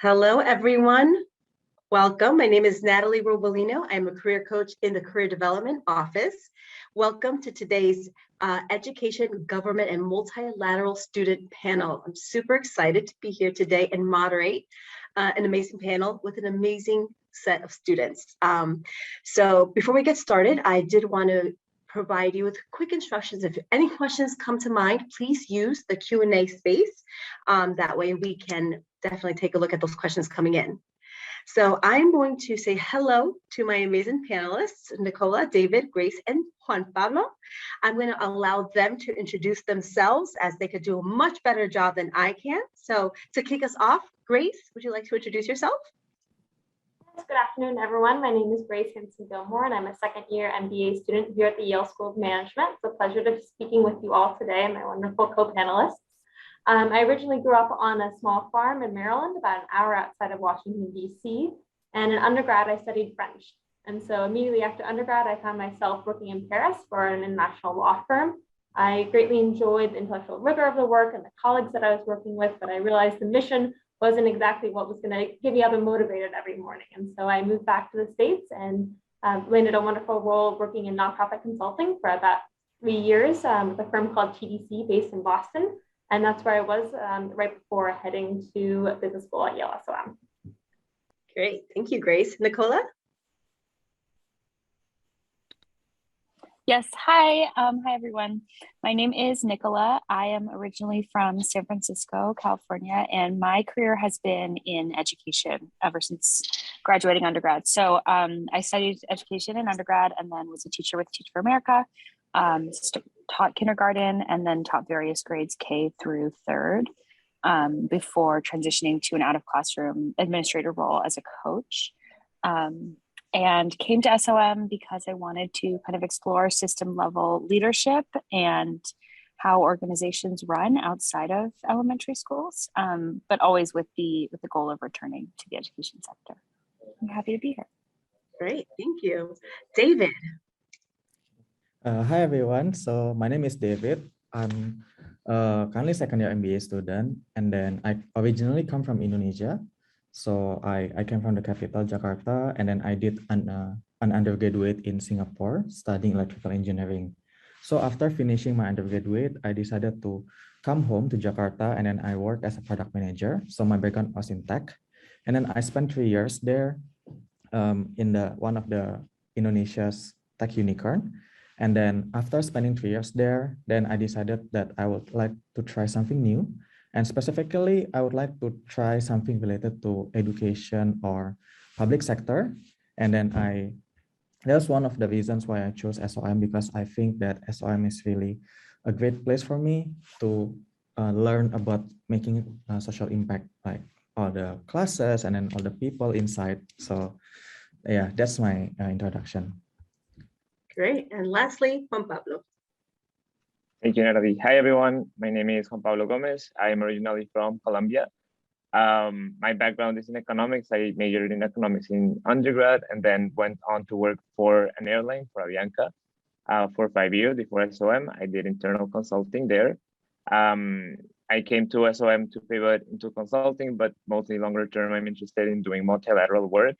Hello, everyone. Welcome. My name is Natalie Robolino. I'm a career coach in the Career Development Office. Welcome to today's Education, Government, and Multilateral Student Panel. I'm super excited to be here today and moderate an amazing panel with an amazing set of students. So before we get started, I did want to provide you with quick instructions. If any questions come to mind, please use the Q&A space. That way we can definitely take a look at those questions coming in. So I'm going to say hello to my amazing panelists, Nicola, David, Grace, and Juan Pablo. I'm going to allow them to introduce themselves as they could do a much better job than I can. So to kick us off, Grace, would you like to introduce yourself? Good afternoon, everyone. My name is Grace Hanson Gilmore, and I'm a second-year MBA student here at the Yale School of Management. It's a pleasure to be speaking with you all today and my wonderful co-panelists. I originally grew up on a small farm in Maryland, about an hour outside of Washington, D.C. And in undergrad, I studied French. And so immediately after undergrad, I found myself working in Paris for an international law firm. I greatly enjoyed the intellectual rigor of the work and the colleagues that I was working with, but I realized the mission wasn't exactly what was going to get me up and motivated every morning. And so I moved back to the States and landed a wonderful role working in nonprofit consulting for about 3 years with a firm called TDC based in Boston. And that's where I was right before heading to business school at Yale SOM. Great, thank you, Grace. Nicola? Yes, hi. Hi, everyone. My name is Nicola. I am originally from San Francisco, California, and my career has been in education ever since graduating undergrad. So I studied education in undergrad and then was a teacher with Teach for America, taught kindergarten and then taught various grades K through 3rd before transitioning to an out-of-classroom administrator role as a coach. And came to SOM because I wanted to kind of explore system level leadership and how organizations run outside of elementary schools, but always with the goal of returning to the education sector. I'm happy to be here. Great, thank you. David. Hi everyone, so my name is David. I'm currently second year MBA student, and then I originally come from Indonesia. So I came from the capital, Jakarta, and then I did an undergraduate in Singapore studying electrical engineering. So after finishing my undergraduate, I decided to come home to Jakarta, and then I worked as a product manager. So my background was in tech, and then I spent 3 years there in one of the Indonesia's tech unicorn. And then after spending 3 years there, then I decided that I would like to try something new. And specifically, I would like to try something related to education or public sector. And then that's one of the reasons why I chose SOM, because I think that SOM is really a great place for me to learn about making social impact, like all the classes and then all the people inside. So yeah, that's my introduction. Great, and lastly, Juan Pablo. Thank you, Natalie. Hi, everyone. My name is Juan Pablo Gomez. I am originally from Colombia. My background is in economics. I majored in economics in undergrad and then went on to work for an airline, for Avianca, for 5 years before SOM. I did internal consulting there. I came to SOM to pivot into consulting, but mostly longer term, I'm interested in doing multilateral work.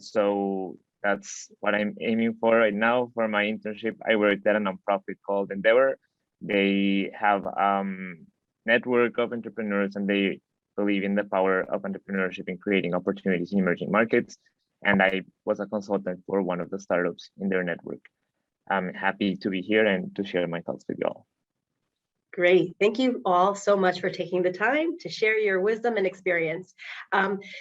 So that's what I'm aiming for right now. For my internship, I worked at a nonprofit called Endeavor. They have a network of entrepreneurs, and they believe in the power of entrepreneurship in creating opportunities in emerging markets. And I was a consultant for one of the startups in their network. I'm happy to be here and to share my thoughts with you all. Great. Thank you all so much for taking the time to share your wisdom and experience.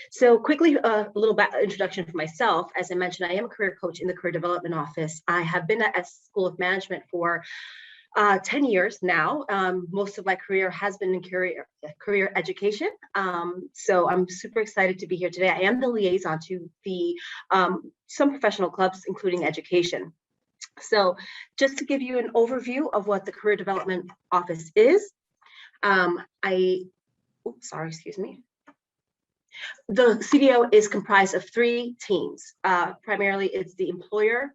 So quickly, a little introduction for myself. As I mentioned, I am a career coach in the Career Development Office. I have been at School of Management for 10 years now. Most of my career has been in career education. So I'm super excited to be here today. I am the liaison to some professional clubs, including education. So just to give you an overview of what the Career Development Office is, The CDO is comprised of 3 teams. Primarily, it's the employer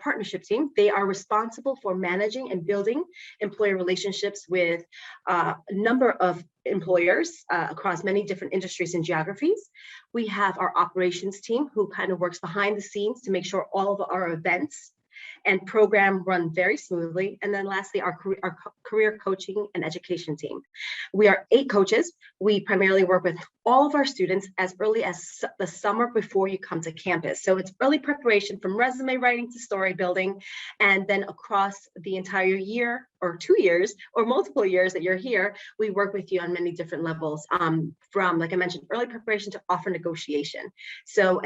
partnership team. They are responsible for managing and building employer relationships with a number of employers across many different industries and geographies. We have our operations team who kind of works behind the scenes to make sure all of our events and program run very smoothly. And then lastly, our career coaching and education team. We are 8 coaches. We primarily work with all of our students as early as the summer before you come to campus. So it's early preparation from resume writing to story building. And then across the entire year or 2 years or multiple years that you're here, we work with you on many different levels, from, like I mentioned, early preparation to offer negotiation. So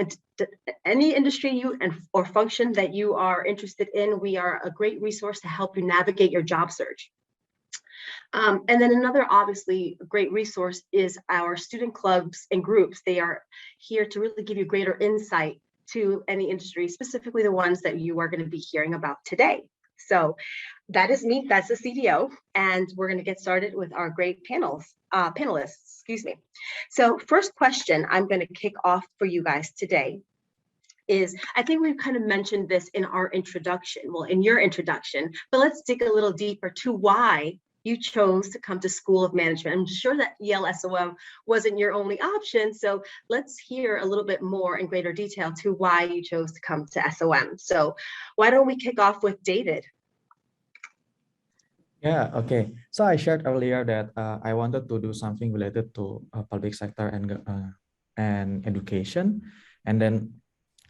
any industry or function that you are interested in, we are a great resource to help you navigate your job search. And then another obviously great resource is our student clubs and groups. They are here to really give you greater insight to any industry, specifically the ones that you are going to be hearing about today. So that is me, that's the CDO, and we're going to get started with our great panelists, excuse me. So first question I'm going to kick off for you guys today is, I think we've kind of mentioned this in our introduction, well, in your introduction, but let's dig a little deeper to why you chose to come to School of Management. I'm sure that Yale SOM wasn't your only option, so let's hear a little bit more in greater detail to why you chose to come to SOM. So why don't we kick off with David? Yeah, okay. So I shared earlier that I wanted to do something related to public sector and education. And then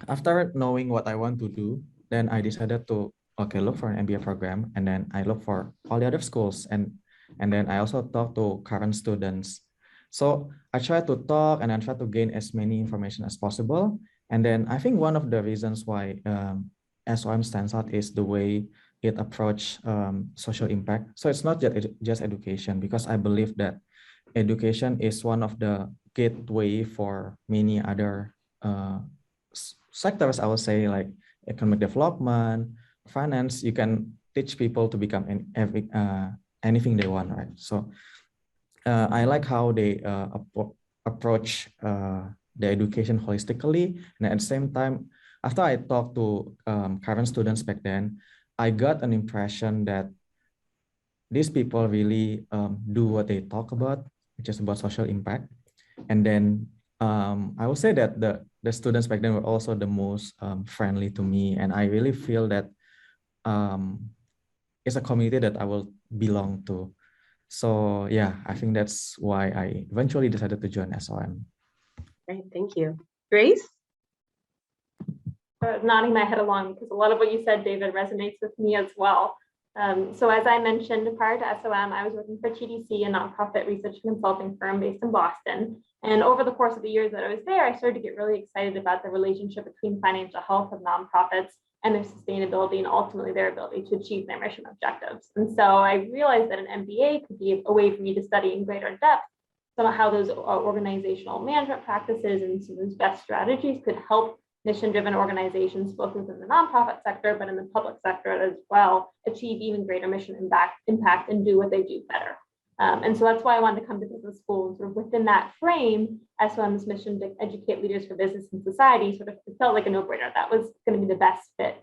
after knowing what I want to do, then I decided to look for an MBA program, and then I look for all the other schools, and then I also talk to current students. So I try to talk and then try to gain as many information as possible. And then I think one of the reasons why SOM stands out is the way it approach social impact. So it's not just education, because I believe that education is one of the gateway for many other sectors, I would say, like economic development, finance. You can teach people to become anything they want, right? So I like how they approach the education holistically. And at the same time, after I talked to current students back then, I got an impression that these people really do what they talk about, which is about social impact. And then I would say that the students back then were also the most friendly to me. And I really feel that it's a community that I will belong to. So yeah, I think that's why I eventually decided to join SOM. Great, thank you. Grace? Nodding my head along, because a lot of what you said, David, resonates with me as well. So as I mentioned, prior to SOM, I was working for TDC, a nonprofit research consulting firm based in Boston. And over the course of the years that I was there, I started to get really excited about the relationship between financial health of nonprofits and their sustainability, and ultimately their ability to achieve their mission objectives. And so I realized that an MBA could be a way for me to study in greater depth some of how those organizational management practices and some of those best strategies could help mission-driven organizations, both within the nonprofit sector, but in the public sector as well, achieve even greater mission impact and do what they do better. And so that's why I wanted to come to business school. And sort of within that frame, SOM's mission to educate leaders for business and society sort of felt like a no-brainer. That was going to be the best fit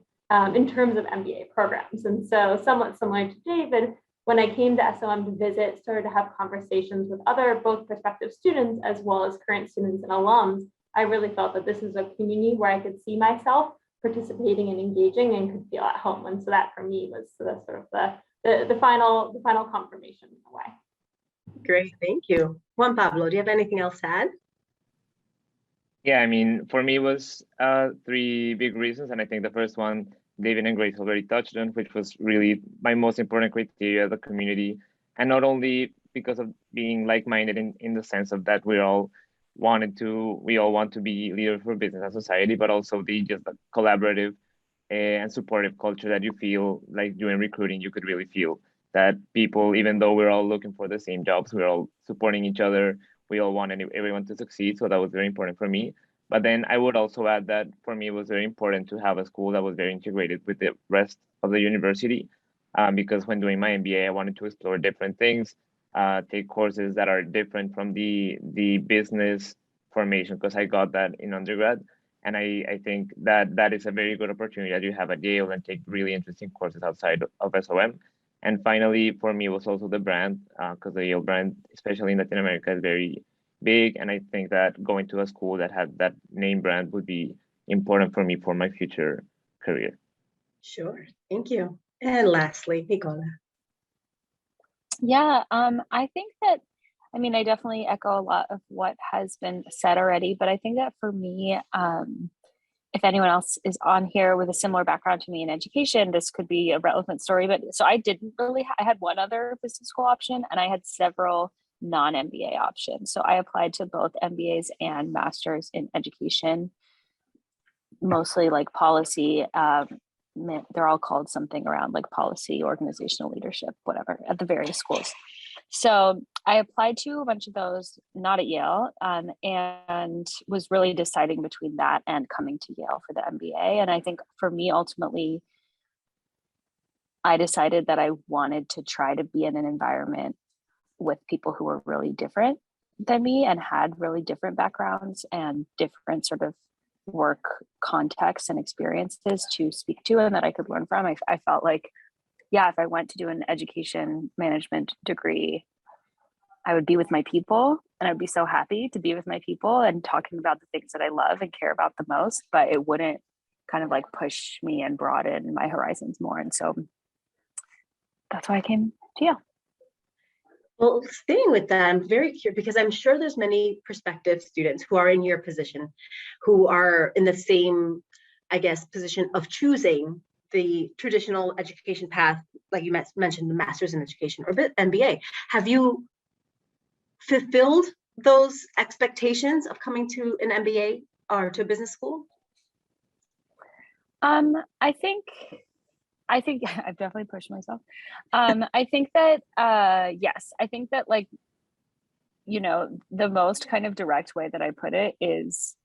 in terms of MBA programs. And so somewhat similar to David, when I came to SOM to visit, started to have conversations with other both prospective students as well as current students and alums, I really felt that this is a community where I could see myself participating and engaging and could feel at home. And so that for me was the sort of the final confirmation in a way. Great, thank you. Juan Pablo, do you have anything else to add? Yeah, I mean, for me it was 3 big reasons. And I think the first one, David and Grace already touched on, which was really my most important criteria, the community. And not only because of being like-minded in the sense of that we all want to be leaders for business and society, but also the just the collaborative and supportive culture that you feel like doing recruiting. You could really feel that people, even though we're all looking for the same jobs, we're all supporting each other. We all want everyone to succeed. So that was very important for me. But then I would also add that for me, it was very important to have a school that was very integrated with the rest of the university. Because when doing my MBA, I wanted to explore different things. take courses that are different from the business formation, because I got that in undergrad. And I think that is a very good opportunity that you have at Yale and take really interesting courses outside of SOM. And finally, for me, was also the brand, because the Yale brand, especially in Latin America, is very big. And I think that going to a school that had that name brand would be important for me for my future career. Sure, thank you. And lastly, Nicola. Yeah, I think that, I mean, I definitely echo a lot of what has been said already, but I think that for me, if anyone else is on here with a similar background to me in education, this could be a relevant story. But so I didn't really, I had one other business school option and I had several non-MBA options. So I applied to both MBAs and masters in education, mostly like policy. They're all called something around like policy, organizational leadership, whatever, at the various schools. So I applied to a bunch of those, not at Yale, and was really deciding between that and coming to Yale for the MBA. And I think for me, ultimately, I decided that I wanted to try to be in an environment with people who were really different than me and had really different backgrounds and different sort of work contexts and experiences to speak to and that I could learn from. I felt like, yeah, if I went to do an education management degree, I would be with my people and I'd be so happy to be with my people and talking about the things that I love and care about the most, but it wouldn't kind of like push me and broaden my horizons more. And so that's why I came to Yale. Well, staying with that, I'm very curious because I'm sure there's many prospective students who are in your position, who are in the same, I guess, position of choosing the traditional education path, like you mentioned, the master's in education or MBA. Have you fulfilled those expectations of coming to an MBA or to a business school? I think I've definitely pushed myself. I think that, yes, I think that like, you know, the most kind of direct way that I put it is,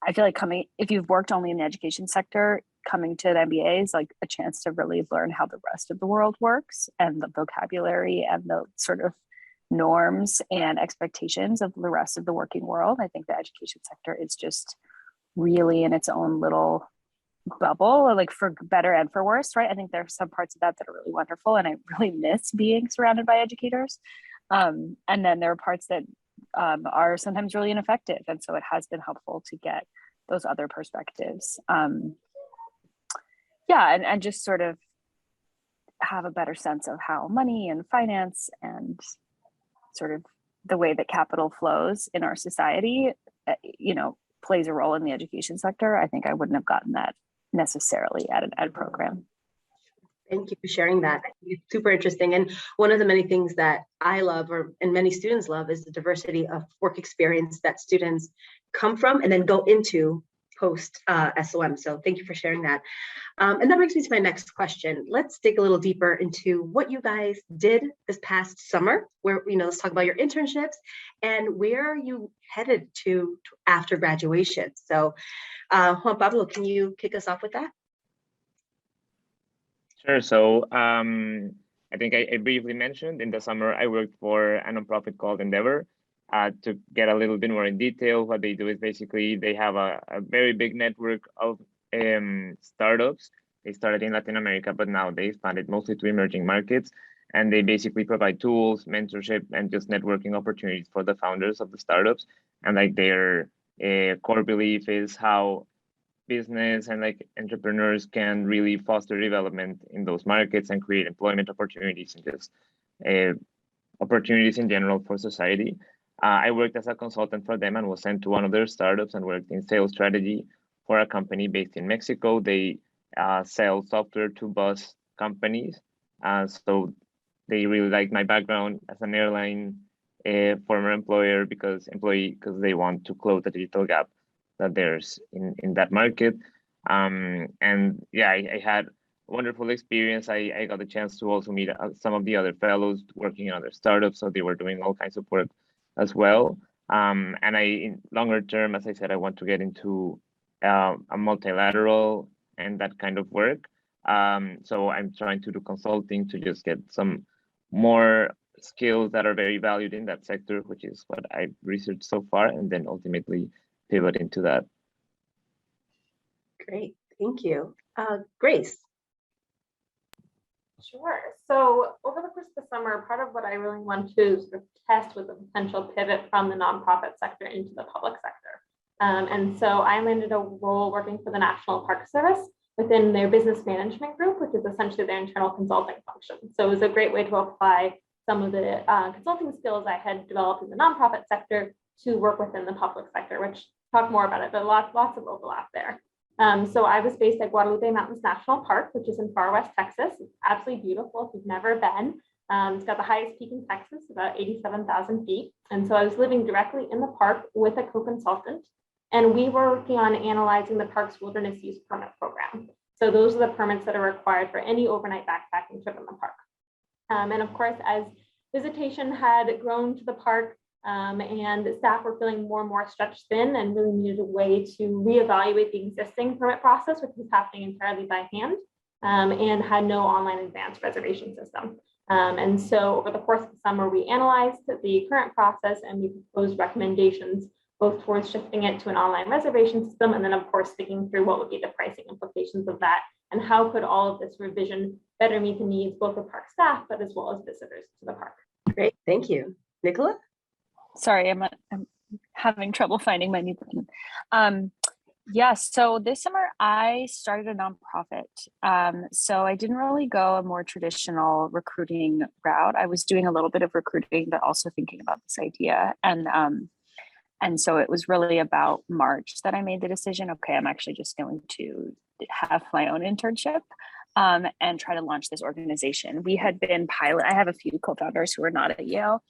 I feel like if you've worked only in the education sector, coming to an MBA is like a chance to really learn how the rest of the world works and the vocabulary and the sort of norms and expectations of the rest of the working world. I think the education sector is just really in its own little bubble, like for better and for worse, right? I think there are some parts of that that are really wonderful and I really miss being surrounded by educators. And then there are parts that are sometimes really ineffective. And so it has been helpful to get those other perspectives. And just sort of have a better sense of how money and finance and sort of the way that capital flows in our society, you know, plays a role in the education sector. I think I wouldn't have gotten that necessarily at an ed program. Thank you for sharing that. It's super interesting. And one of the many things that I love, and many students love, is the diversity of work experience that students come from and then go into post SOM. So thank you for sharing that. And that brings me to my next question. Let's dig a little deeper into what you guys did this past summer, where, you know, let's talk about your internships and where are you headed to after graduation. So Juan Pablo, can you kick us off with that? Sure. So I think I briefly mentioned in the summer, I worked for a nonprofit called Endeavor. To get a little bit more in detail, what they do is basically they have a very big network of startups. They started in Latin America, but now they expanded mostly to emerging markets. And they basically provide tools, mentorship, and just networking opportunities for the founders of the startups. And like their core belief is how business and like entrepreneurs can really foster development in those markets and create employment opportunities and just opportunities in general for society. I worked as a consultant for them and was sent to one of their startups and worked in sales strategy for a company based in Mexico. They sell software to bus companies. So they really liked my background as an airline former employer because they want to close the digital gap that there's in that market. And yeah, I had a wonderful experience. I got the chance to also meet some of the other fellows working in other startups. So they were doing all kinds of work as well. And in longer term, as I said, I want to get into a multilateral and that kind of work. So I'm trying to do consulting to just get some more skills that are very valued in that sector, which is what I've researched so far, and then ultimately pivot into that. Great, thank you. Grace. Sure. So over the course of the summer, part of what I really wanted to sort of test was a potential pivot from the nonprofit sector into the public sector. And so I landed a role working for the National Park Service within their business management group, which is essentially their internal consulting function. So it was a great way to apply some of the consulting skills I had developed in the nonprofit sector to work within the public sector, which talk more about it, but lots of overlap there. So I was based at Guadalupe Mountains National Park, which is in far west Texas. It's absolutely beautiful if you've never been. It's got the highest peak in Texas, about 87,000 feet. And so I was living directly in the park with a co-consultant, and we were working on analyzing the park's wilderness use permit program. So those are the permits that are required for any overnight backpacking trip in the park. And of course, as visitation had grown to the park, and staff were feeling more and more stretched thin and really needed a way to reevaluate the existing permit process, which was happening entirely by hand, and had no online advanced reservation system. And so over the course of the summer, we analyzed the current process and we proposed recommendations both towards shifting it to an online reservation system, and then of course thinking through what would be the pricing implications of that and how could all of this revision better meet the needs both of park staff, but as well as visitors to the park. Great, thank you. Nicola? Sorry, I'm having trouble finding my mute button. Yes, so this summer I started a nonprofit. So I didn't really go a more traditional recruiting route. I was doing a little bit of recruiting, but also thinking about this idea. And so it was really about March that I made the decision, okay, I'm actually just going to have my own internship and try to launch this organization. We had been I have a few co-founders who are not at Yale,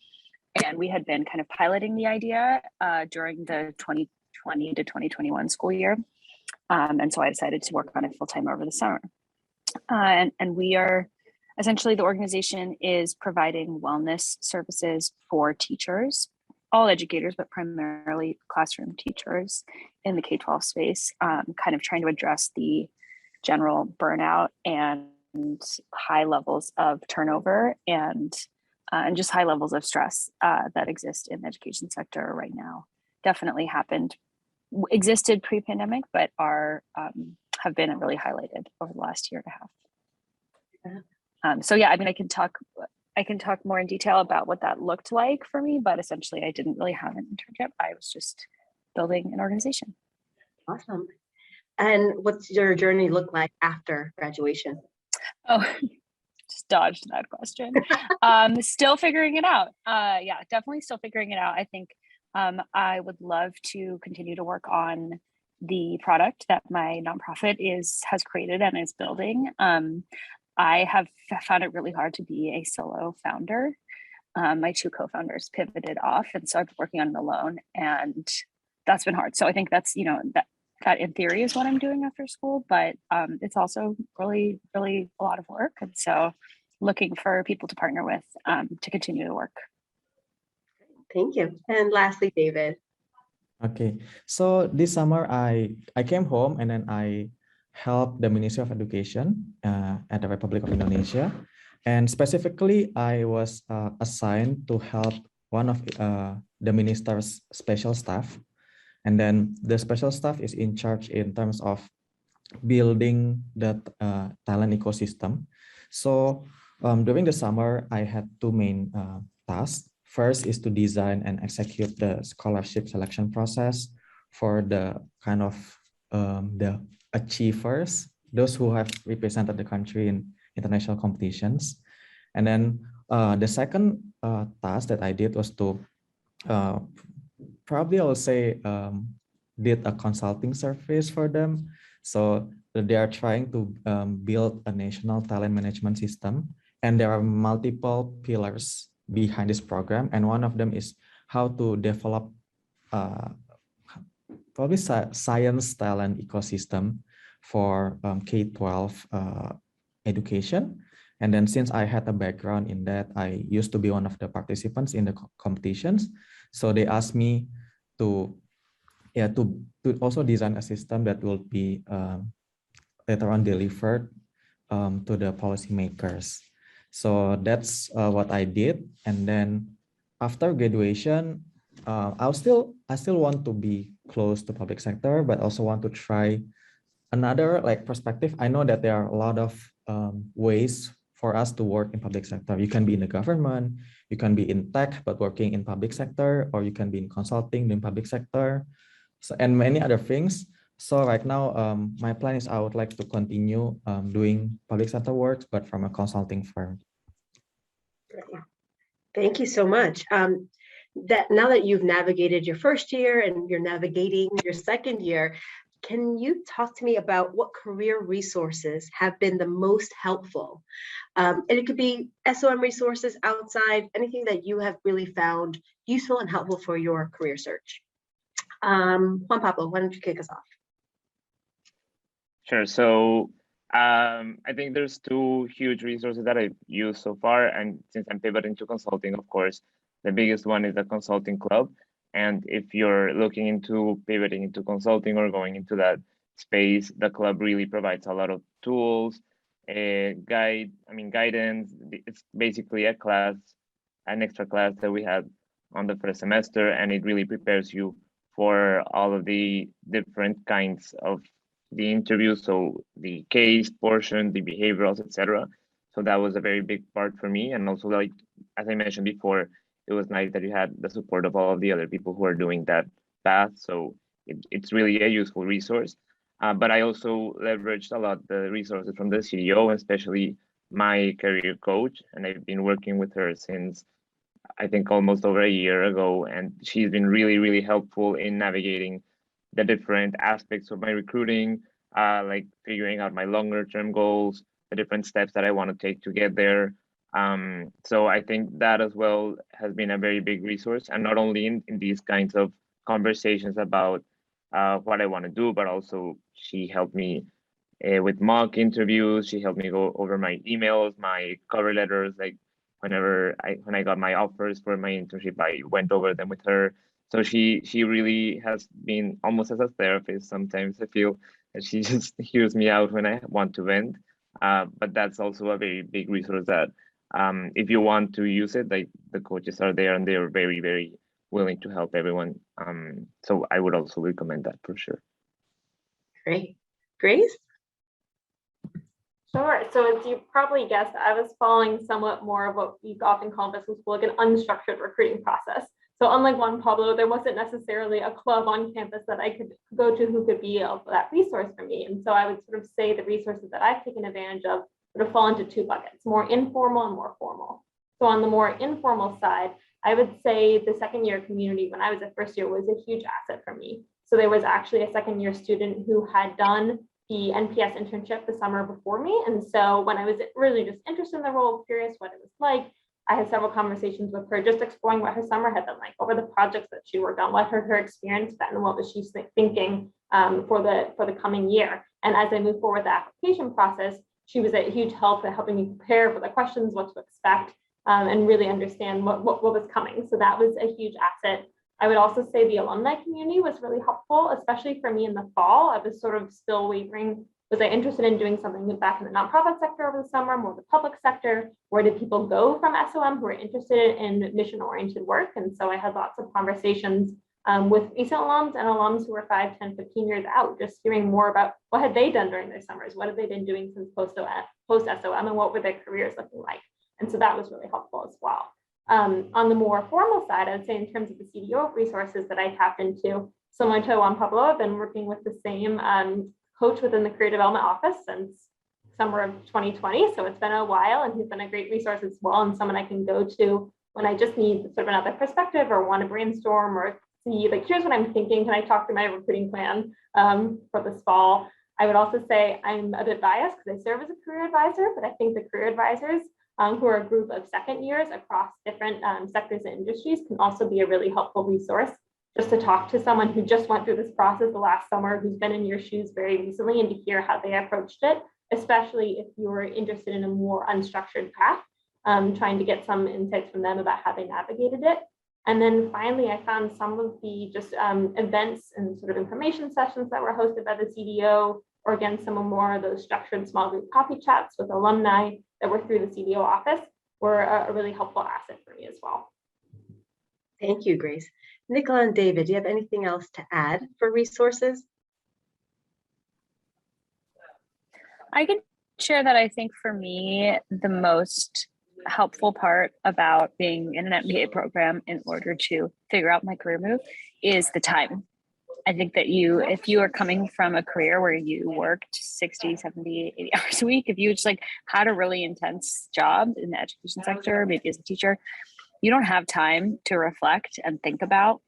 and we had been kind of piloting the idea during the 2020 to 2021 school year. And so I decided to work on it full-time over the summer. And we are, essentially the organization is providing wellness services for teachers, all educators, but primarily classroom teachers in the K-12 space, kind of trying to address the general burnout and high levels of turnover and just high levels of stress that exist in the education sector right now. Definitely existed pre-pandemic, but have been really highlighted over the last year and a half. So yeah, I mean, I can talk more in detail about what that looked like for me, but essentially I didn't really have an internship. I was just building an organization. Awesome. And what's your journey look like after graduation? Oh, just dodged that question. Still figuring it out. Yeah, definitely still figuring it out. I think I would love to continue to work on the product that my nonprofit has created and is building. I have found it really hard to be a solo founder. My two co-founders pivoted off, and so I've been working on it alone, and that's been hard. So I think that's, that in theory is what I'm doing after school, but it's also really, really a lot of work. And so looking for people to partner with to continue to work. Thank you. And lastly, David. Okay, so this summer I came home and then I helped the Ministry of Education at the Republic of Indonesia. And specifically, I was assigned to help one of the minister's special staff. And then the special staff is in charge in terms of building the talent ecosystem. So during the summer, I had two main tasks. First is to design and execute the scholarship selection process for the kind of the achievers, those who have represented the country in international competitions. And then the second task that I did was to probably I will say did a consulting service for them. So they are trying to build a national talent management system, and there are multiple pillars behind this program, and one of them is how to develop probably science talent ecosystem for K-12 education. And then since I had a background in that, I used to be one of the participants in the competitions. So they asked me to also design a system that will be later on delivered to the policymakers. So that's what I did. And then after graduation, I still want to be close to public sector, but also want to try another like perspective. I know that there are a lot of ways for us to work in public sector. You can be in the government, you can be in tech, but working in public sector, or you can be in consulting in public sector, so, and many other things. So right now, my plan is I would like to continue doing public sector work, but from a consulting firm. Thank you so much. That now that you've navigated your first year and you're navigating your second year, can you talk to me about what career resources have been the most helpful? And it could be SOM resources outside, anything that you have really found useful and helpful for your career search. Juan Pablo, why don't you kick us off? Sure. So I think there's two huge resources that I've used so far. And since I'm pivoting to consulting, of course, the biggest one is the consulting club. And if you're looking into pivoting into consulting or going into that space, the club really provides a lot of tools, guidance. It's basically a class, an extra class that we had on the first semester, and it really prepares you for all of the different kinds of the interview, so the case portion, the behaviorals, etc. So that was a very big part for me. And also, like, as I mentioned before, it was nice that you had the support of all of the other people who are doing that path. So it's really a useful resource. But I also leveraged a lot the resources from the CDO, especially my career coach. And I've been working with her since I think almost over a year ago. And she's been really, really helpful in navigating the different aspects of my recruiting, like figuring out my longer term goals, the different steps that I want to take to get there. So I think that as well has been a very big resource, and not only in these kinds of conversations about what I want to do, but also she helped me with mock interviews. She helped me go over my emails, my cover letters. Like when I got my offers for my internship, I went over them with her. So she really has been almost as a therapist. Sometimes I feel that she just hears me out when I want to vent. But that's also a very big resource that if you want to use it, like the coaches are there and they're very, very willing to help everyone. So I would also recommend that for sure. Great. Grace? Sure. So as you probably guessed, I was following somewhat more of what we often call in business school, like an unstructured recruiting process. So unlike Juan Pablo, there wasn't necessarily a club on campus that I could go to who could be of that resource for me. And so I would sort of say the resources that I've taken advantage of sort of fall into two buckets, more informal and more formal. So on the more informal side, I would say the second year community when I was at first year was a huge asset for me. So there was actually a second year student who had done the NPS internship the summer before me. And so when I was really just interested in the role, curious what it was like, I had several conversations with her, just exploring what her summer had been like, what were the projects that she worked on, what had her experience been, and what was she thinking for the coming year. And as I moved forward with the application process, she was a huge help in helping me prepare for the questions, what to expect, and really understand what was coming. So that was a huge asset. I would also say the alumni community was really helpful, especially for me in the fall. I was sort of still wavering. Was I interested in doing something back in the nonprofit sector over the summer, more the public sector? Where did people go from SOM who are interested in mission-oriented work? And so I had lots of conversations with recent alums and alums who were 5, 10, 15 years out, just hearing more about what had they done during their summers, what have they been doing since post-SOM, and what were their careers looking like? And so that was really helpful as well. On the more formal side, I would say in terms of the CDO resources that I tapped into, similar to Juan Pablo, I've been working with the same coach within the career development office since summer of 2020. So it's been a while, and he's been a great resource as well, and someone I can go to when I just need sort of another perspective or want to brainstorm or see, like, here's what I'm thinking. Can I talk through my recruiting plan for this fall? I would also say I'm a bit biased because I serve as a career advisor, but I think the career advisors who are a group of second years across different sectors and industries can also be a really helpful resource, just to talk to someone who just went through this process the last summer, who's been in your shoes very recently, and to hear how they approached it, especially if you're interested in a more unstructured path, trying to get some insights from them about how they navigated it. And then finally, I found some of the just events and sort of information sessions that were hosted by the CDO, or again, some of more of those structured small group coffee chats with alumni that were through the CDO office were a really helpful asset for me as well. Thank you, Grace. Nicola and David, do you have anything else to add for resources? I can share that I think for me, the most helpful part about being in an MBA program in order to figure out my career move is the time. I think that if you are coming from a career where you worked 60, 70, 80 hours a week, if you just like had a really intense job in the education sector, maybe as a teacher, you don't have time to reflect and think about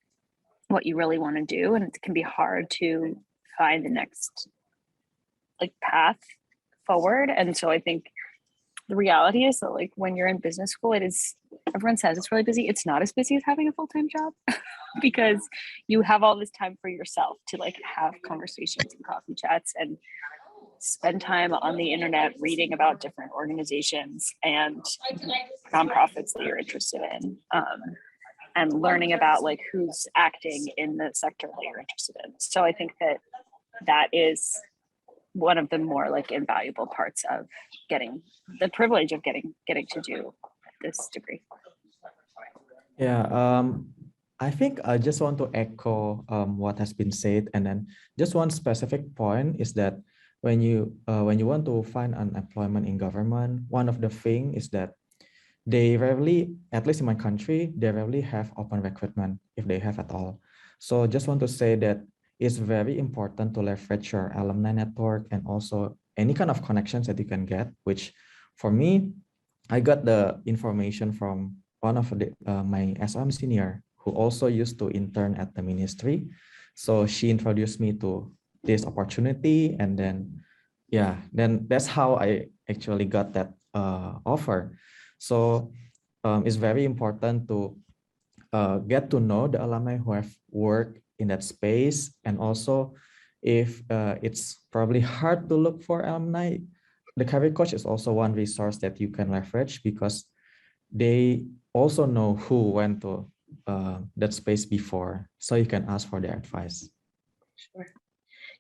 what you really want to do. And it can be hard to find the next like path forward. And so I think the reality is that like when you're in business school, everyone says it's really busy. It's not as busy as having a full-time job because you have all this time for yourself to like have conversations and coffee chats and spend time on the internet reading about different organizations and nonprofits that you're interested in, and learning about like who's acting in the sector that you're interested in. So I think that is one of the more like invaluable parts of getting the privilege of getting to do this degree. Yeah, I think I just want to echo what has been said, and then just one specific point is that when you want to find an employment in government, one of the thing is that they rarely, at least in my country, they rarely have open recruitment if they have at all. So just want to say that it's very important to leverage your alumni network and also any kind of connections that you can get, which for me, I got the information from one of my SOM senior who also used to intern at the ministry. So she introduced me to this opportunity, and then that's how I actually got that offer. So it's very important to get to know the alumni who have worked in that space, and also if it's probably hard to look for alumni, the career coach is also one resource that you can leverage because they also know who went to that space before, so you can ask for their advice. Sure.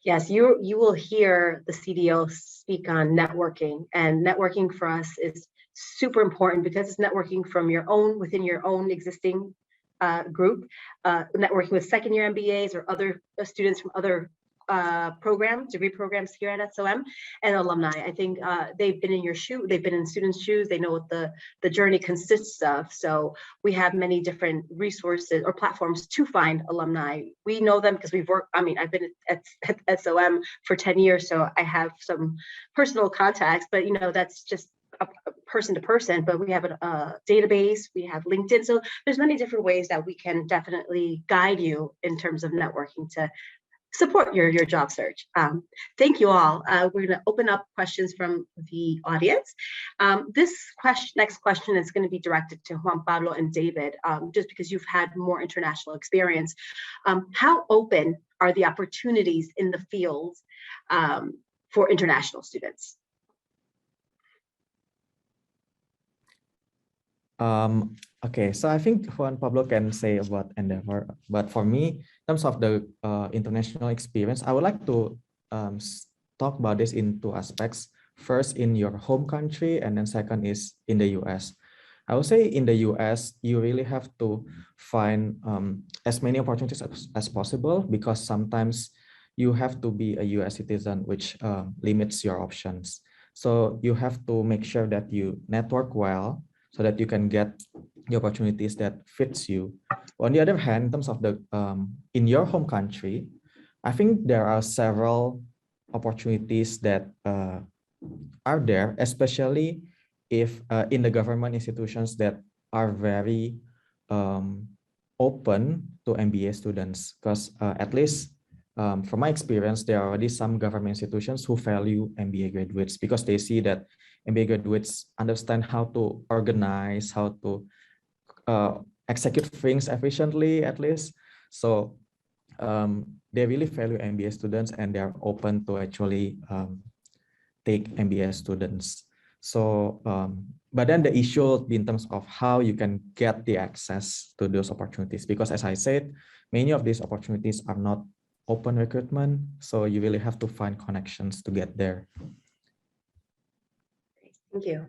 Yes, you will hear the CDO speak on networking, and networking for us is super important because it's networking from within your own existing group, networking with second-year MBAs or other students from other degree programs here at SOM, and alumni. I think they've been in your shoe, they've been in students' shoes, they know what the journey consists of. So we have many different resources or platforms to find alumni. We know them because we've worked, I've been at SOM for 10 years, so I have some personal contacts, but that's just person to person, but we have a database, we have LinkedIn. So there's many different ways that we can definitely guide you in terms of networking to support your job search. Thank you all. We're going to open up questions from the audience. This next question is going to be directed to Juan, Pablo, and David, just because you've had more international experience. How open are the opportunities in the field for international students? Okay, so I think Juan Pablo can say about Endeavor, but for me, in terms of the international experience, I would like to talk about this in two aspects. First, in your home country, and then second is in the US. I would say in the US, you really have to find as many opportunities as possible, because sometimes you have to be a US citizen, which limits your options. So you have to make sure that you network well, so that you can get the opportunities that fits you. On the other hand, in terms of the in your home country, I think there are several opportunities that are there, especially if in the government institutions that are very open to MBA students, because at least from my experience, there are already some government institutions who value MBA graduates because they see that MBA graduates understand how to organize, how to execute things efficiently, at least. So they really value MBA students, and they're open to actually take MBA students. So, but then the issue will be in terms of how you can get the access to those opportunities, because as I said, many of these opportunities are not open recruitment, so you really have to find connections to get there. Thank you.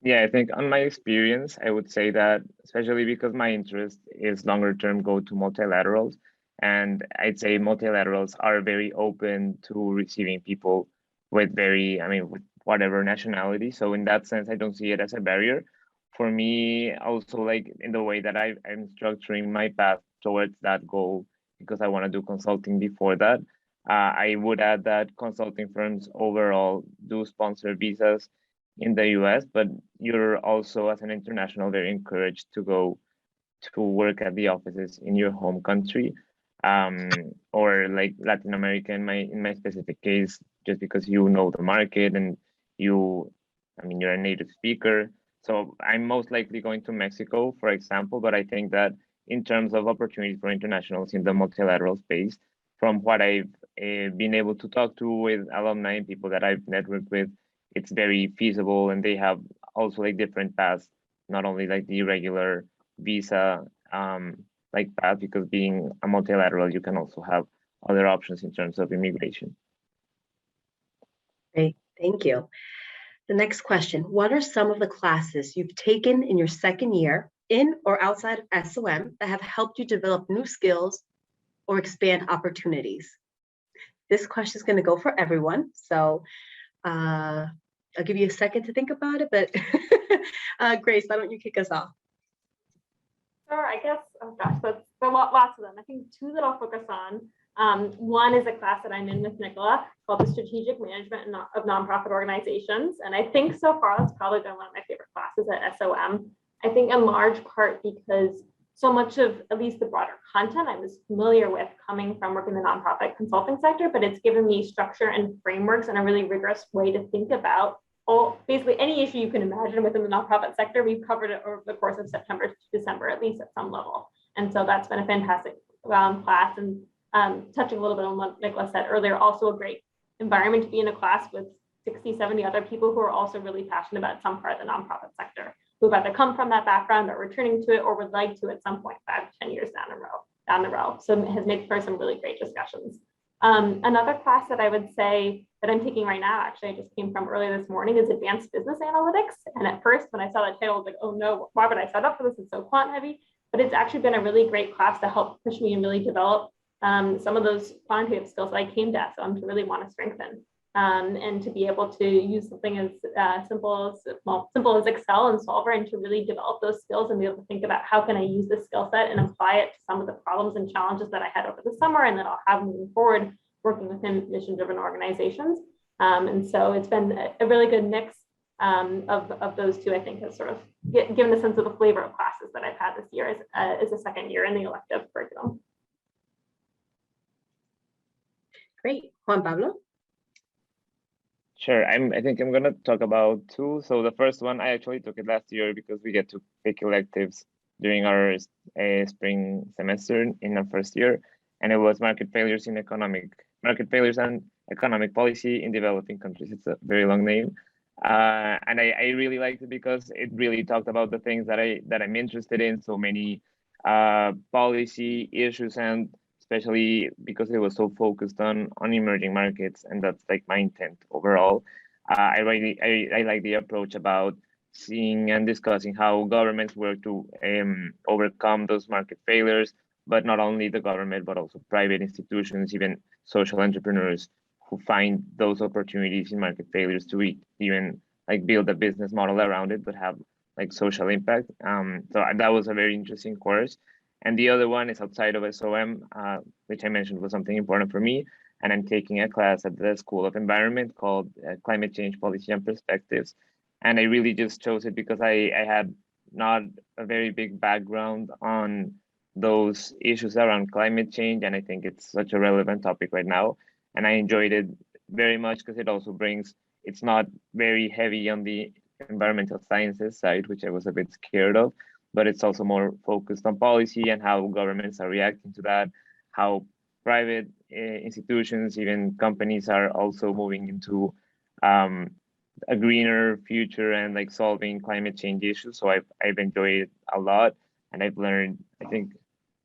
Yeah, I think on my experience, I would say that, especially because my interest is longer term, go to multilaterals. And I'd say multilaterals are very open to receiving people with with whatever nationality. So in that sense, I don't see it as a barrier. For me, also like in the way that I'm structuring my path towards that goal, because I want to do consulting before that. I would add that consulting firms overall do sponsor visas in the US, but you're also, as an international, very encouraged to go to work at the offices in your home country, or like Latin America in my specific case, just because you know the market and you, you're a native speaker. So I'm most likely going to Mexico, for example, but I think that in terms of opportunities for internationals in the multilateral space, from what I've been able to talk to with alumni and people that I've networked with, it's very feasible, and they have also like different paths, not only like the regular visa like path, because being a multilateral, you can also have other options in terms of immigration. Great, thank you. The next question, what are some of the classes you've taken in your second year in or outside of SOM that have helped you develop new skills or expand opportunities? This question is going to go for everyone. So I'll give you a second to think about it, but Grace, why don't you kick us off? Sure, I guess, oh gosh, that's lots of them. I think two that I'll focus on. One is a class that I'm in with Nicola called the Strategic Management of Nonprofit Organizations. And I think so far that's probably been one of my favorite classes at SOM. I think in large part because so much of at least the broader content I was familiar with coming from working in the nonprofit consulting sector, but it's given me structure and frameworks and a really rigorous way to think about basically any issue you can imagine within the nonprofit sector. We've covered it over the course of September to December, at least at some level. And so that's been a fantastic class. And touching a little bit on what Nicola said earlier, also a great environment to be in a class with 60, 70 other people who are also really passionate about some part of the nonprofit sector, who've either come from that background or returning to it or would like to at some point 5 to 10 years down the road. So it has made for some really great discussions. Another class that I would say that I'm taking right now, actually, I just came from earlier this morning, is Advanced Business Analytics. And at first, when I saw that title, I was like, oh no, why would I sign up for this? It's so quant heavy. But it's actually been a really great class to help push me and really develop some of those quantitative skills that I came to SOM to really want to strengthen. And to be able to use something as simple as Excel and Solver, and to really develop those skills and be able to think about how can I use this skill set and apply it to some of the problems and challenges that I had over the summer and that I'll have moving forward working within mission-driven organizations. And so it's been a really good mix of those two. I think has sort of given a sense of the flavor of classes that I've had this year as a second year in the elective curriculum. Great. Juan Pablo? Sure. I think I'm gonna talk about two. So the first one, I actually took it last year because we get to pick electives during our spring semester in our first year, and it was market failures and economic policy in developing countries. It's a very long name, and I really liked it because it really talked about the things that I'm interested in. So many policy issues, and especially because it was so focused on emerging markets, and that's like my intent overall. I like the approach about seeing and discussing how governments work to overcome those market failures, but not only the government, but also private institutions, even social entrepreneurs who find those opportunities in market failures to even like build a business model around it, but have like social impact. So that was a very interesting course. And the other one is outside of SOM, which I mentioned was something important for me. And I'm taking a class at the School of Environment called Climate Change Policy and Perspectives. And I really just chose it because I had not a very big background on those issues around climate change. And I think it's such a relevant topic right now. And I enjoyed it very much because it also it's not very heavy on the environmental sciences side, which I was a bit scared of, but it's also more focused on policy and how governments are reacting to that, how private institutions, even companies, are also moving into a greener future and like solving climate change issues. So I've enjoyed it a lot, and I've learned, I think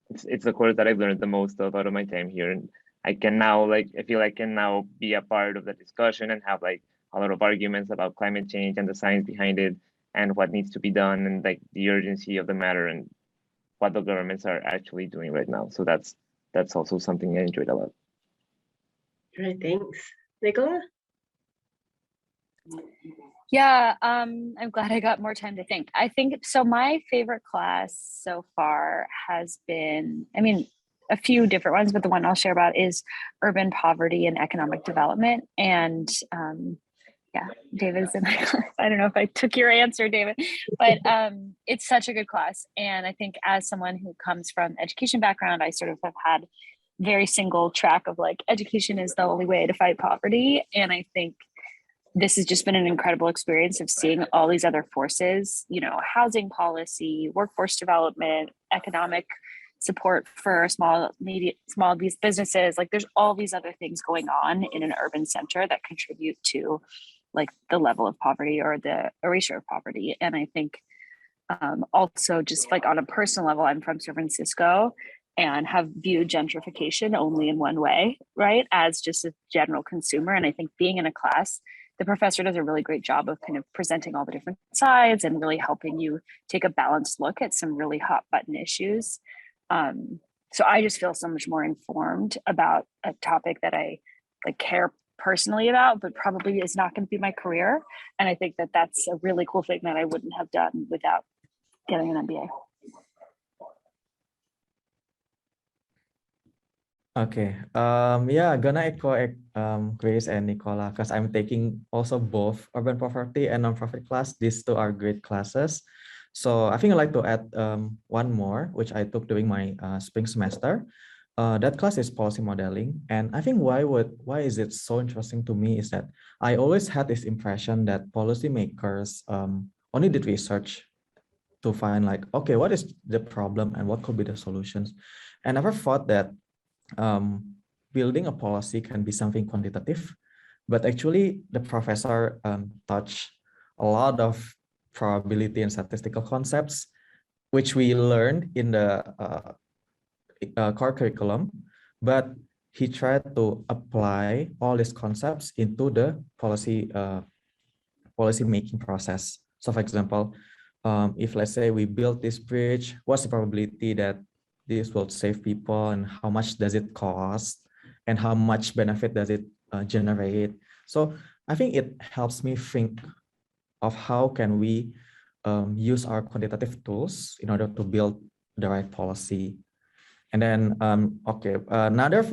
it's the course that I've learned the most out of my time here. And I can now I feel I can now be a part of the discussion and have like a lot of arguments about climate change and the science behind it, and what needs to be done, and like the urgency of the matter and what the governments are actually doing right now. So that's also something I enjoyed a lot. Great, thanks. Nicola? Yeah, I'm glad I got more time to think. I think so. My favorite class so far has been, I mean, a few different ones, but the one I'll share about is urban poverty and economic development. And yeah, David's in my class. I don't know if I took your answer, David, but it's such a good class. And I think as someone who comes from education background, I sort of have had very single track of like education is the only way to fight poverty. And I think this has just been an incredible experience of seeing all these other forces, you know, housing policy, workforce development, economic support for small businesses. Like there's all these other things going on in an urban center that contribute to like the level of poverty or the erasure of poverty. And I think also just like on a personal level, I'm from San Francisco and have viewed gentrification only in one way, right? As just a general consumer. And I think being in a class, the professor does a really great job of kind of presenting all the different sides and really helping you take a balanced look at some really hot button issues. So I just feel so much more informed about a topic that I like care personally about, but probably is not going to be my career. And I think that that's a really cool thing that I wouldn't have done without getting an MBA. Okay. Yeah, gonna echo Grace and Nicola because I'm taking also both urban poverty and nonprofit class. These two are great classes. So I think I'd like to add one more, which I took during my spring semester. That class is policy modeling, and I think why is it so interesting to me is that I always had this impression that policymakers only did research to find like, okay, what is the problem and what could be the solutions, and I never thought that building a policy can be something quantitative, but actually the professor touched a lot of probability and statistical concepts, which we learned in the core curriculum, but he tried to apply all these concepts into the policy making process. So for example, if let's say we build this bridge, what's the probability that this will save people and how much does it cost and how much benefit does it generate? So I think it helps me think of how can we use our quantitative tools in order to build the right policy. And then, okay, another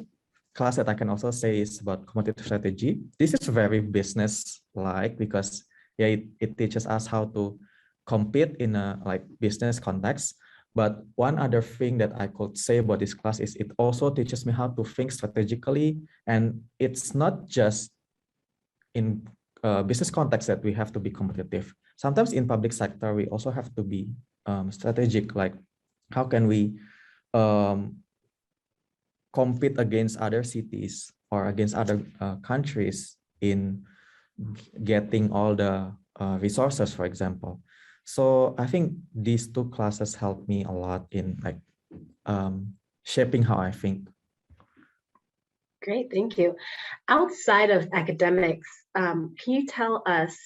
class that I can also say is about quantitative strategy. This is very business-like because yeah, it teaches us how to compete in a like business context. But one other thing that I could say about this class is it also teaches me how to think strategically. And it's not just in business context that we have to be competitive. Sometimes in public sector, we also have to be strategic, like how can we compete against other cities or against other countries in getting all the resources, for example. So I think these two classes helped me a lot in like shaping how I think. Great, thank you. Outside of academics, can you tell us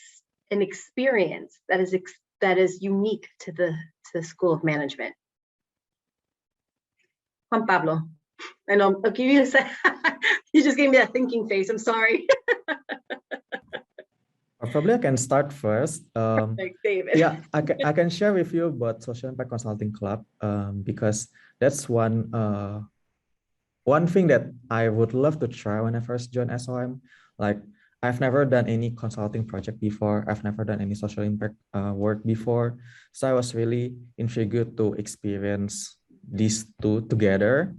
an experience that is unique to the School of Management? Juan Pablo, I know. I'll give you a second. You just gave me that thinking face. I'm sorry. Probably I can start first. Thanks, David. Yeah, I can share with you about Social Impact Consulting Club because that's one thing that I would love to try when I first joined SOM. Like I've never done any consulting project before. I've never done any social impact work before. So I was really intrigued to experience these two together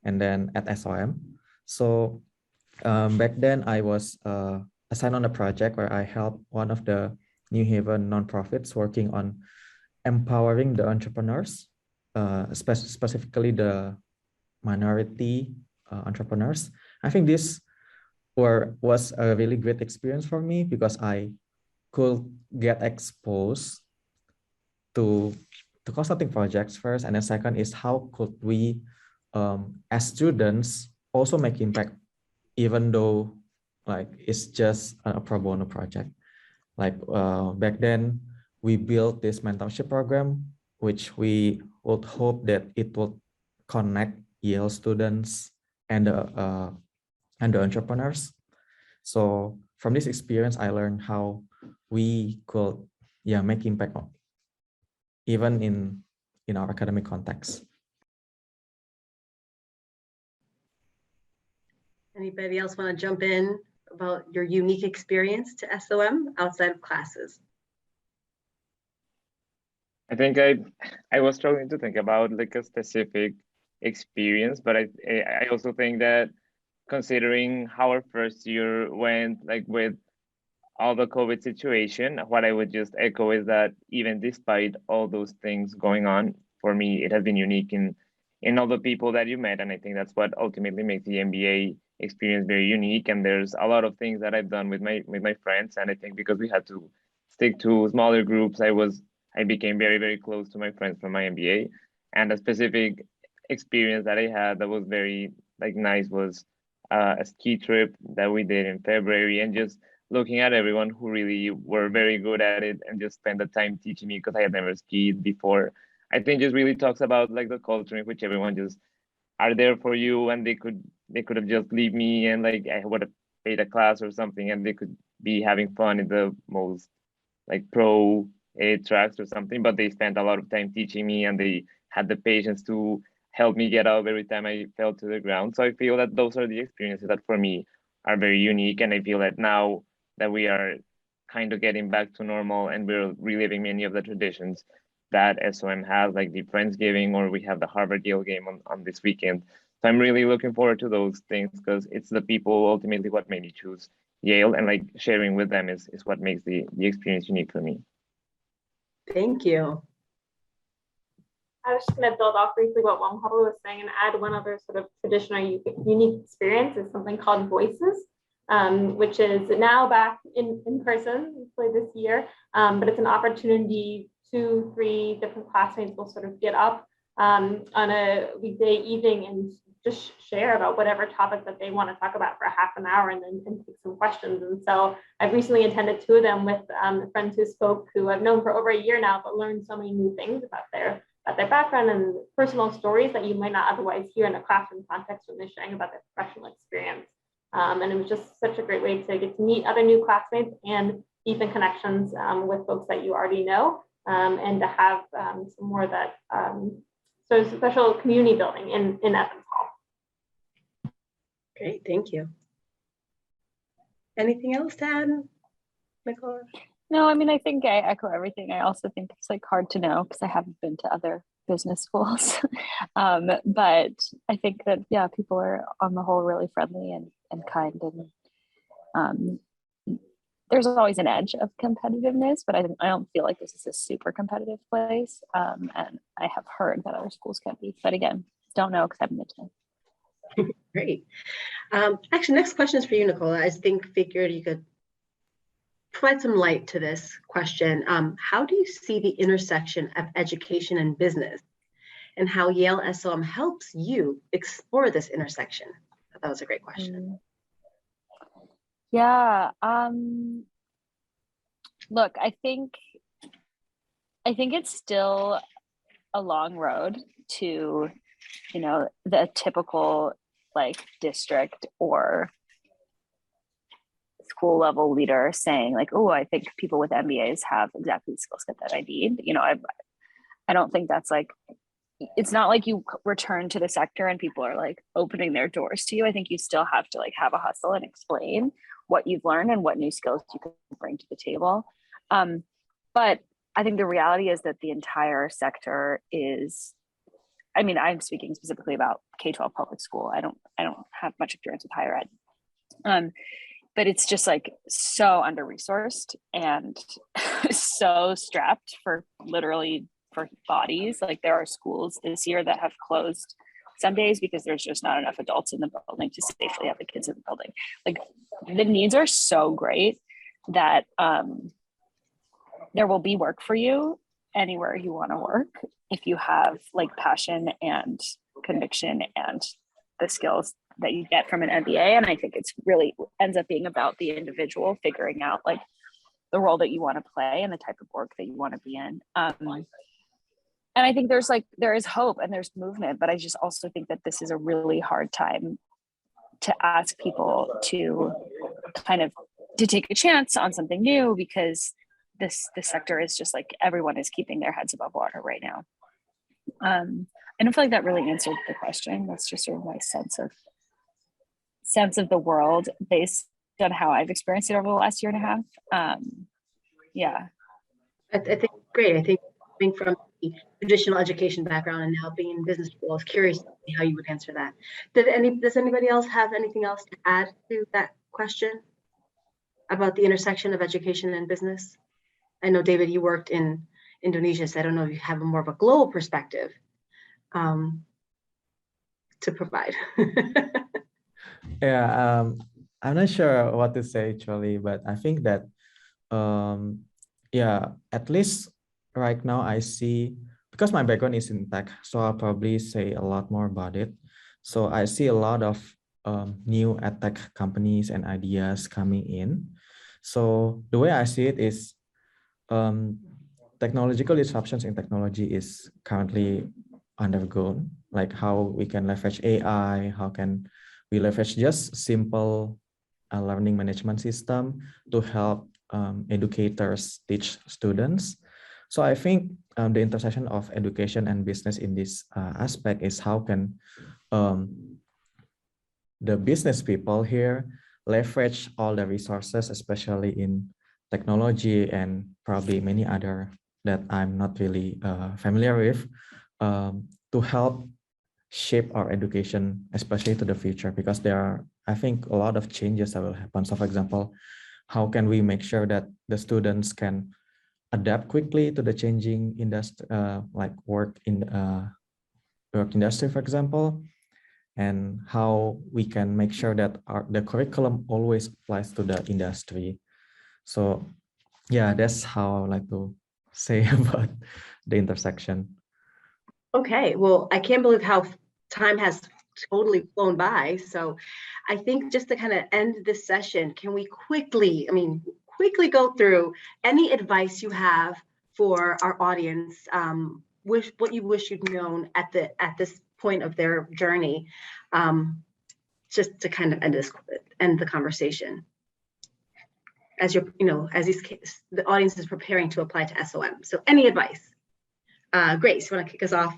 and then at SOM. So back then I was assigned on a project where I helped one of the New Haven nonprofits working on empowering the entrepreneurs, specifically the minority entrepreneurs. I think this was a really great experience for me because I could get exposed to consulting projects first, and then second is how could we as students also make impact even though like it's just a pro bono project. Like back then we built this mentorship program, which we would hope that it would connect Yale students and the entrepreneurs. So from this experience, I learned how we could make impact on, even in our academic context. Anybody else want to jump in about your unique experience to SOM outside of classes? I think I was struggling to think about like a specific experience, but I also think that considering how our first year went, like with all the COVID situation, what I would just echo is that even despite all those things going on, for me, it has been unique in all the people that you met. And I think that's what ultimately makes the MBA experience very unique. And there's a lot of things that I've done with my friends. And I think because we had to stick to smaller groups, I became very, very close to my friends from my MBA. And a specific experience that I had that was very like nice was a ski trip that we did in February, and just looking at everyone who really were very good at it and just spent the time teaching me because I had never skied before. I think just really talks about like the culture in which everyone just are there for you, and they could have just leave me and like I would have paid a class or something, and they could be having fun in the most like pro tracks or something, but they spent a lot of time teaching me, and they had the patience to help me get up every time I fell to the ground. So I feel that those are the experiences that for me are very unique, and I feel that now that we are kind of getting back to normal and we're reliving many of the traditions that SOM has, like the Friendsgiving, or we have the Harvard Yale game on this weekend. So I'm really looking forward to those things because it's the people ultimately what made me choose Yale, and like sharing with them is what makes the experience unique for me. Thank you. I was just going to build off briefly what Juan Pablo was saying and add one other sort of traditional unique experience is something called Voices, which is now back in person, hopefully this year, but it's an opportunity 2-3 different classmates will sort of get up on a weekday evening and just share about whatever topic that they want to talk about for a half an hour and take some questions. And so I've recently attended 2 of them with friends who spoke, who I've known for over a year now, but learned so many new things about their background and personal stories that you might not otherwise hear in a classroom context when they're sharing about their professional experience. And it was just such a great way to get to meet other new classmates and deepen connections with folks that you already know, and to have some more of that sort of special community building in Evans Hall. Great, thank you. Anything else to add, Nicola? No, I mean, I think I echo everything. I also think it's like hard to know because I haven't been to other business schools. But I think that, yeah, people are on the whole really friendly and kind, and there's always an edge of competitiveness, but I don't feel like this is a super competitive place. And I have heard that other schools can be, but again, don't know because I haven't been to. Great. Actually, next question is for you, Nicola. I figured you could provide some light to this question. How do you see the intersection of education and business, and how Yale SOM helps you explore this intersection? I thought that was a great question. Yeah. Look, I think it's still a long road to, the typical like district or school level leader saying like, oh, I think people with MBAs have exactly the skill set that I need. I don't think that's like, it's not like you return to the sector and people are like opening their doors to you. I think you still have to like have a hustle and explain what you've learned and what new skills you can bring to the table. But I think the reality is that the entire sector is, I mean, I'm speaking specifically about K-12 public school. I don't have much experience with higher ed. But it's just like so under-resourced and so strapped for bodies. Like there are schools this year that have closed some days because there's just not enough adults in the building to safely have the kids in the building. Like the needs are so great that there will be work for you anywhere you want to work if you have like passion and conviction and the skills that you get from an MBA. And I think it's really ends up being about the individual figuring out like the role that you want to play and the type of work that you want to be in. And I think there is hope and there's movement, but I just also think that this is a really hard time to ask people to to take a chance on something new, because this sector is just like, everyone is keeping their heads above water right now. I don't feel like that really answered the question. That's just sort of my sense of the world based on how I've experienced it over the last year and a half. Yeah. I think great. I think coming from the traditional education background and now being in business school, I was curious to see how you would answer that. Does anybody else have anything else to add to that question about the intersection of education and business? I know, David, you worked in Indonesia, so I don't know if you have a more of a global perspective to provide. Yeah, I'm not sure what to say actually, but I think that yeah, at least right now I see, because my background is in tech, so I'll probably say a lot more about it. So I see a lot of new edtech companies and ideas coming in. So the way I see it is technological disruptions in technology is currently undergone, like how we can leverage AI, how can we leverage just simple learning management system to help educators teach students. So I think the intersection of education and business in this aspect is how can the business people here leverage all the resources, especially in technology and probably many other that I'm not really familiar with, to help shape our education, especially to the future, because there are, I think, a lot of changes that will happen. So for example, how can we make sure that the students can adapt quickly to the changing industry, like work industry, for example, and how we can make sure that the curriculum always applies to the industry. So yeah, that's how I would like to say about the intersection. Okay, well, I can't believe how time has totally flown by. So I think just to kind of end this session, can we quickly go through any advice you have for our audience, what you wish you'd known at this point of their journey, just to kind of end the conversation. As the audience is preparing to apply to SOM. So any advice? Grace, you want to kick us off?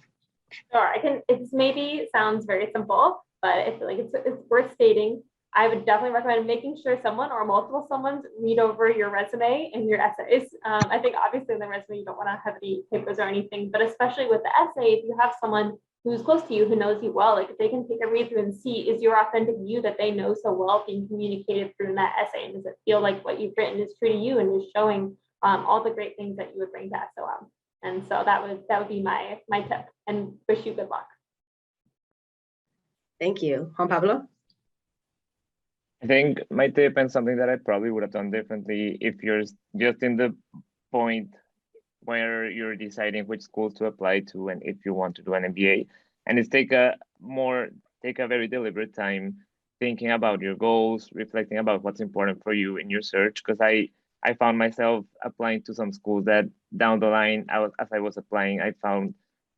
Sure, it maybe sounds very simple, but I feel like it's worth stating. I would definitely recommend making sure someone or multiple someones read over your resume and your essays. I think obviously in the resume, you don't want to have any typos or anything, but especially with the essay, if you have someone who's close to you, who knows you well, like if they can take a read through and see, is your authentic you that they know so well being communicated through in that essay? And does it feel like what you've written is true to you and is showing all the great things that you would bring to SOM? And so that would be my tip, and wish you good luck. Thank you. Juan Pablo? I think my tip, and something that I probably would have done differently if you're just in the point where you're deciding which school to apply to and if you want to do an MBA, and is take a very deliberate time thinking about your goals, reflecting about what's important for you in your search. Because I found myself applying to some schools that down the line, as I was applying, I found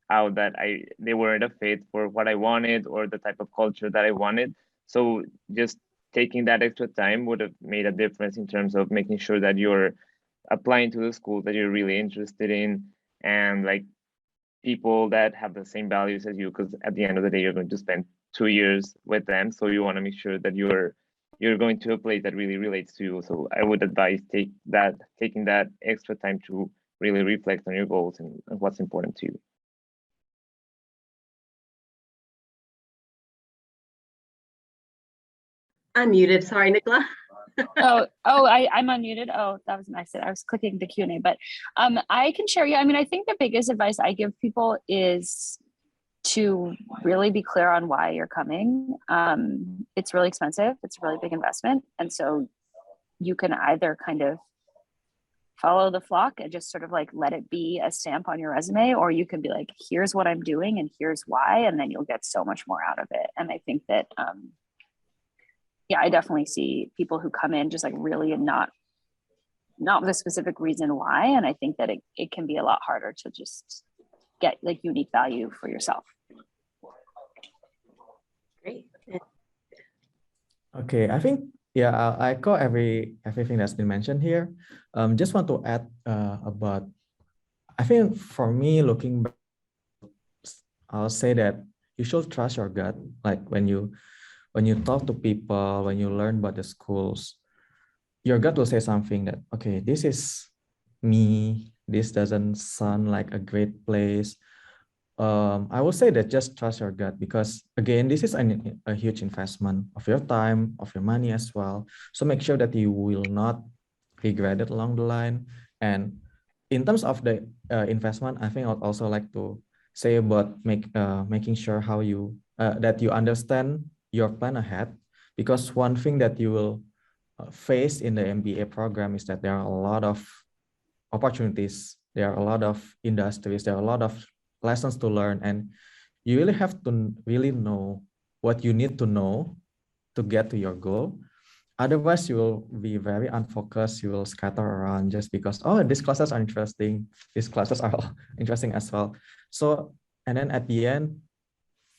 out that they weren't a fit for what I wanted or the type of culture that I wanted. So just taking that extra time would have made a difference in terms of making sure that you're applying to the school that you're really interested in, and like people that have the same values as you, because at the end of the day, you're going to spend 2 years with them. So you want to make sure that you're going to a place that really relates to you. So I would advise taking that extra time to really reflect on your goals and what's important to you. Unmuted. Sorry, Nicola. I'm unmuted. Oh, that was an accident. I was clicking the Q&A, but I can share. Yeah, I mean, I think the biggest advice I give people is to really be clear on why you're coming. It's really expensive. It's a really big investment. And so you can either kind of follow the flock and just sort of like let it be a stamp on your resume, or you can be like, here's what I'm doing and here's why, and then you'll get so much more out of it. And I think that, yeah, I definitely see people who come in just like really not not the specific reason why. And I think that it can be a lot harder to just get like unique value for yourself. Great. Okay, I think, yeah, I echo everything that's been mentioned here. Just want to add about, I think for me, looking back, I'll say that you should trust your gut. Like when you talk to people, when you learn about the schools, your gut will say something that, okay, this is me. This doesn't sound like a great place. I will say that just trust your gut, because again, this is a huge investment of your time, of your money as well. So make sure that you will not regret it along the line. And in terms of the investment, I think I'd also like to say about making sure how you that you understand your plan ahead, because one thing that you will face in the MBA program is that there are a lot of opportunities, there are a lot of industries, there are a lot of lessons to learn, and you really have to really know what you need to know to get to your goal. Otherwise, you will be very unfocused. You will scatter around just because, oh, these classes are interesting. These classes are interesting as well. So, and then at the end,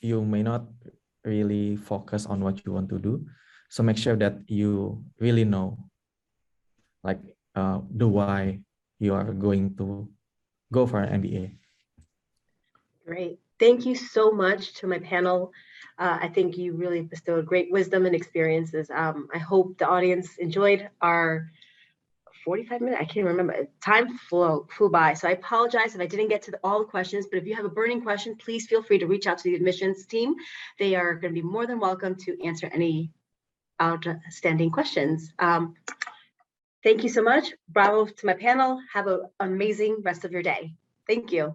you may not really focus on what you want to do. So make sure that you really know, like the why you are going to go for an MBA. Great. Thank you so much to my panel. I think you really bestowed great wisdom and experiences. I hope the audience enjoyed our 45 minutes. I can't remember. Time flew by. So I apologize if I didn't get to all the questions, but if you have a burning question, please feel free to reach out to the admissions team. They are going to be more than welcome to answer any outstanding questions. Thank you so much. Bravo to my panel. Have an amazing rest of your day. Thank you.